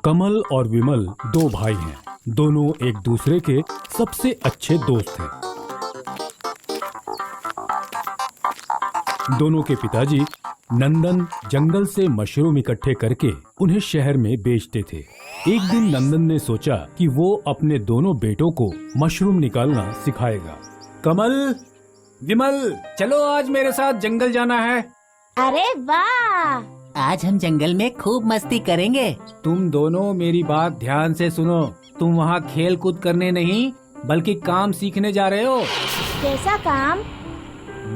कमल और विमल दो भाई हैं। दोनों एक दूसरे के सबसे अच्छे दोस्त हैं। दोनों के पिताजी नंदन जंगल से मशरूम इकट्ठे करके उन्हें शहर में बेचते थे। एक दिन नंदन ने सोचा कि वो अपने दोनों बेटों को मशरूम निकालना सिखाएगा। कमल, विमल, चलो आज मेरे साथ जंगल जाना है। अरे वाह! आज हम जंगल में खूब मस्ती करेंगे। तुम दोनों मेरी बात ध्यान से सुनो। तुम वहाँ खेल कूद करने नहीं बल्कि काम सीखने जा रहे हो। कैसा काम?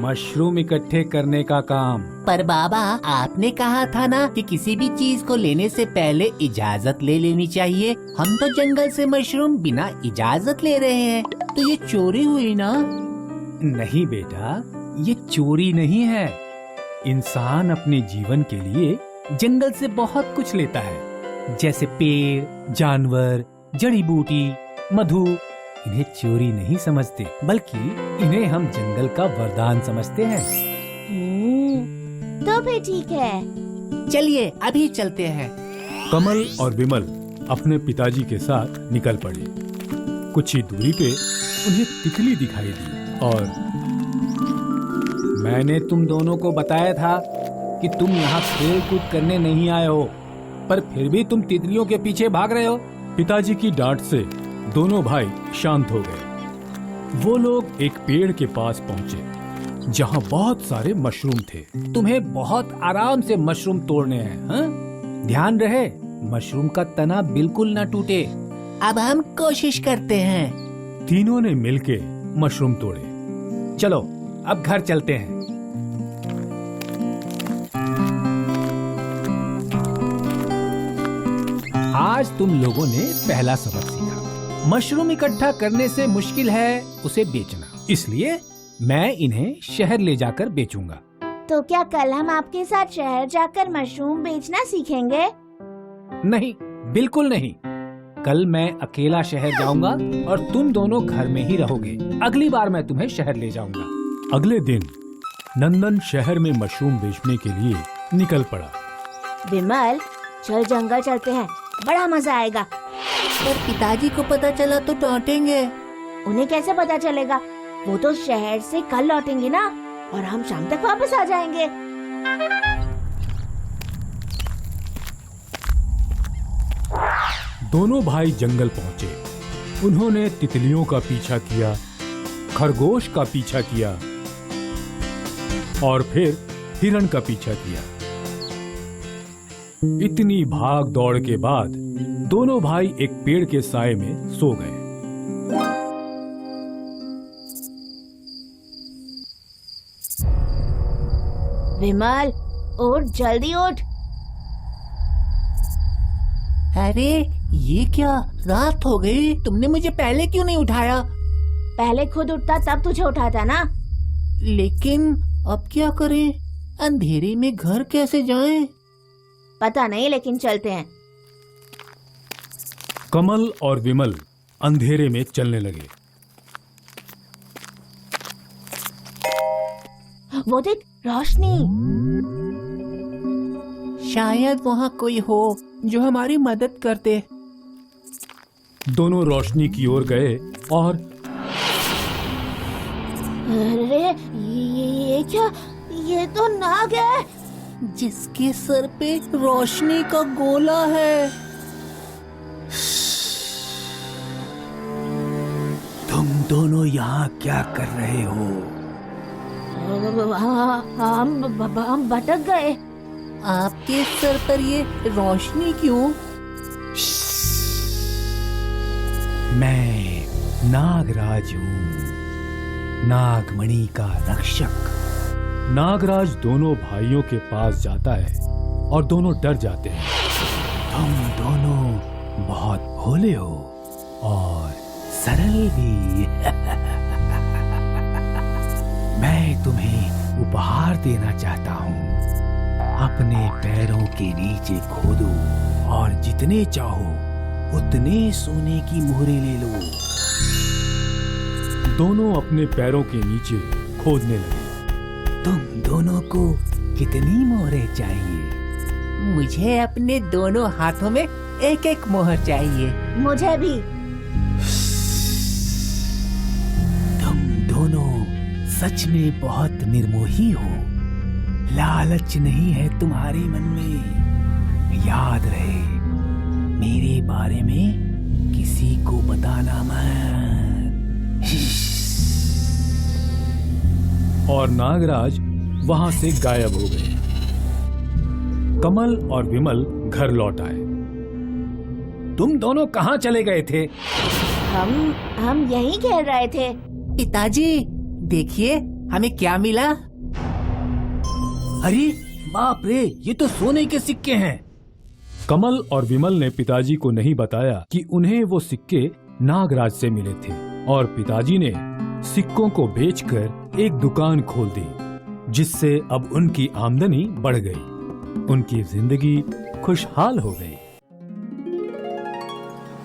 मशरूम इकट्ठे करने का काम। पर बाबा, आपने कहा था ना कि किसी भी चीज को लेने से पहले इजाजत ले लेनी चाहिए। हम तो जंगल से मशरूम बिना इजाजत ले रहे हैं, तो ये चोरी हुई ना? नहीं बेटा, ये चोरी नहीं है। इंसान अपने जीवन के लिए जंगल से बहुत कुछ लेता है, जैसे पेड़, जानवर, जड़ी बूटी, मधु। इन्हें चोरी नहीं समझते, बल्कि इन्हें हम जंगल का वरदान समझते हैं। तो फिर ठीक है। चलिए अभी चलते हैं। कमल और विमल अपने पिताजी के साथ निकल पड़े। कुछ ही दूरी पे उन्हें तितली दिखाई दी और मैंने तुम दोनों को बताया था कि तुम यहाँ खेल कूद करने नहीं आए हो, पर फिर भी तुम तितलियों के पीछे भाग रहे हो। पिताजी की डांट से दोनों भाई शांत हो गए। वो लोग एक पेड़ के पास पहुँचे जहाँ बहुत सारे मशरूम थे। तुम्हें बहुत आराम से मशरूम तोड़ने हैं, हाँ? ध्यान रहे मशरूम का तना बिल्कुल न टूटे। अब हम कोशिश करते हैं। तीनों ने मिलके मशरूम तोड़े। चलो अब घर चलते हैं। आज तुम लोगों ने पहला सबक सीखा। मशरूम इकट्ठा करने से मुश्किल है उसे बेचना, इसलिए मैं इन्हें शहर ले जाकर बेचूंगा। तो क्या कल हम आपके साथ शहर जाकर मशरूम बेचना सीखेंगे? नहीं, बिल्कुल नहीं। कल मैं अकेला शहर जाऊंगा और तुम दोनों घर में ही रहोगे। अगली बार मैं तुम्हें शहर ले जाऊंगा। अगले दिन नंदन शहर में मशरूम बेचने के लिए निकल पड़ा। विमल, चल जंगल चलते हैं, बड़ा मजा आएगा। पर पिताजी को पता चला तो डांटेंगे। उन्हें कैसे पता चलेगा? वो तो शहर से कल लौटेंगे ना, और हम शाम तक वापस आ जाएंगे। दोनों भाई जंगल पहुंचे। उन्होंने तितलियों का पीछा किया, खरगोश का पीछा किया और फिर हिरण का पीछा किया। इतनी भाग दौड़ के बाद दोनों भाई एक पेड़ के साए में सो गए। विमल, उठ, जल्दी उठ। अरे ये क्या, रात हो गई। तुमने मुझे पहले क्यों नहीं उठाया? पहले खुद उठता तब तुझे उठाता ना। लेकिन अब क्या करें? अंधेरे में घर कैसे जाएं? पता नहीं, लेकिन चलते हैं। कमल और विमल अंधेरे में चलने लगे। वो देख, रोशनी। शायद वहाँ कोई हो जो हमारी मदद करते। दोनों रोशनी की ओर गए और अरे ये क्या? ये तो नाग है। जिसके सर पे रोशनी का गोला है। तुम दोनों यहाँ क्या कर रहे हो? हम भटक गए। आपके सर पर ये रोशनी क्यों? मैं नागराज हूँ, नागमणि का रक्षक। नागराज दोनों भाइयों के पास जाता है और दोनों डर जाते हैं। तुम दोनों बहुत भोले हो और सरल भी। मैं तुम्हें उपहार देना चाहता हूँ। अपने पैरों के नीचे खोदो और जितने चाहो उतने सोने की मोहरें ले लो। दोनों अपने पैरों के नीचे खोदने लगे। तुम दोनों को कितनी मोहरें चाहिए? मुझे अपने दोनों हाथों में एक एक मोहर चाहिए। मुझे भी। तुम दोनों सच में बहुत निर्मोही हो। लालच नहीं है तुम्हारे मन में। याद रहे, मेरे बारे में किसी को बताना मत। और नागराज वहां से गायब हो गए। कमल और विमल घर लौट आए। तुम दोनों कहाँ चले गए थे? हम यहीं खेल रहे थे। पिताजी देखिए हमें क्या मिला। अरे बाप रे, ये तो सोने के सिक्के हैं। कमल और विमल ने पिताजी को नहीं बताया कि उन्हें वो सिक्के नागराज से मिले थे, और पिताजी ने सिक्कों को बेचकर एक दुकान खोल दी, जिससे अब उनकी आमदनी बढ़ गई। उनकी जिंदगी खुशहाल हो गई।